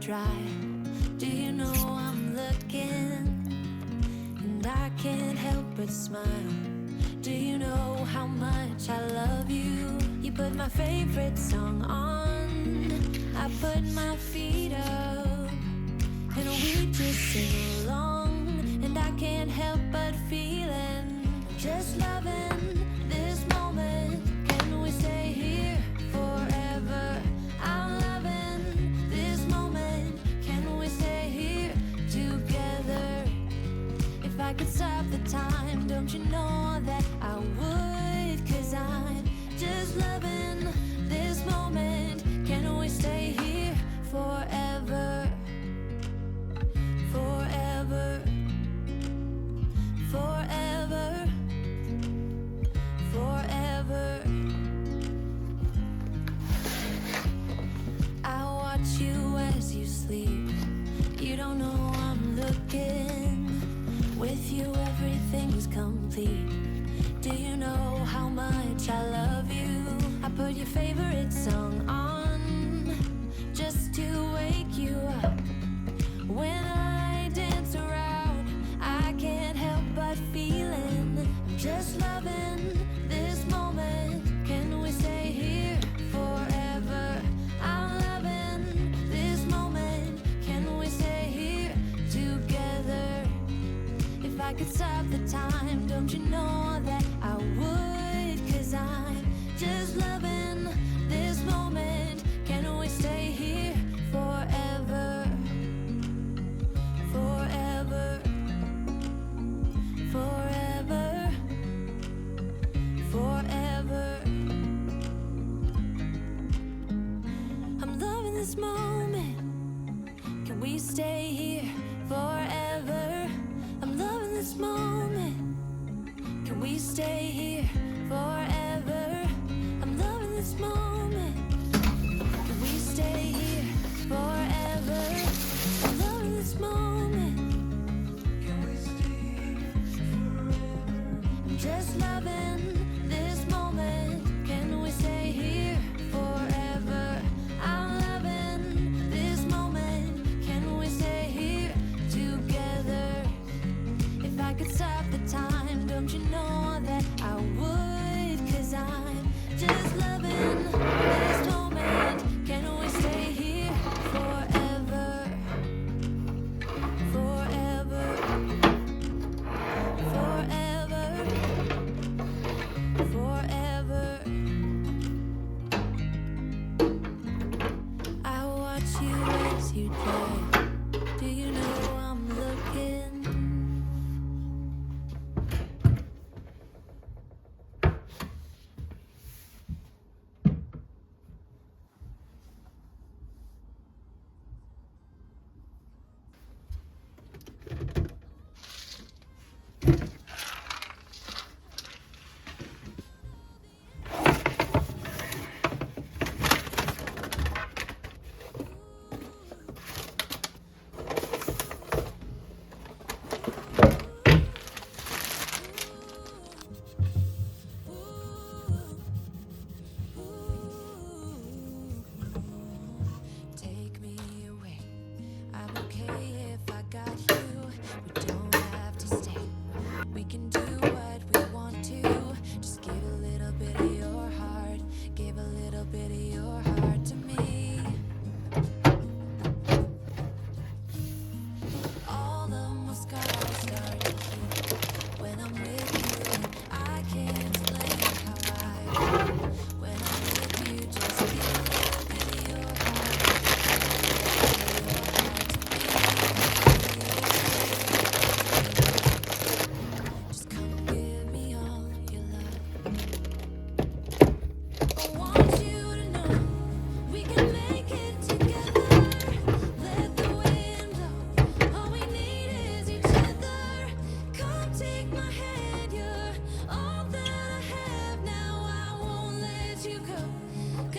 Drive. Do you know I'm looking and I can't help but smile? Do you know how much I love you? You put my favorite song on, I put my feet up, and we just sing along, and I can't help but feeling, just loving this moment. Can we stay here forever? I'm loving this moment. Can we stay here together? If I could stop the time, don't you know that I would? 'Cause I'm just loving this moment. Can we stay here forever? Forever. Forever. Forever. I watch you as you sleep. You don't know I'm looking. With you everything's complete. Do you know how much I love you? I put your favorite song on just to wake you up. When I dance around, I can't help but feeling, just loving this moment. Can we stay here forever? I'm loving this moment. Can we stay here together? If I could stop the time, don't you know that I would? 'Cause I'm just loving this moment. Can we stay here forever? Forever. Forever. Forever. I'm loving this moment. Can we stay here forever? I'm loving this moment. Can we stay here forever? I'm loving this moment. Can we stay here forever? I'm loving this moment. Can we stay here forever? I'm just loving this moment. Can we stay here forever? I'm loving this moment. Can we stay here together? If I could stop the time, don't you know that I would? 'Cause I'm just loving this moment. Can we stay here forever? Forever. Forever.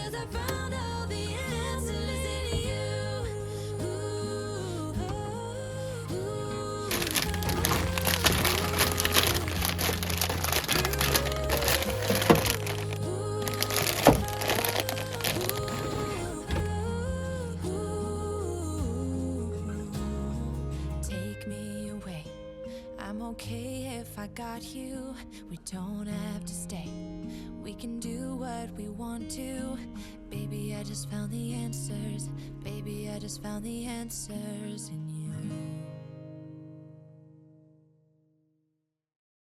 'cause I found all the answers in you. Take me away. I'm okay if I got you. We don't have to stay. We can do what we want to. Baby, I just found the answers. Baby, I just found the answers in you.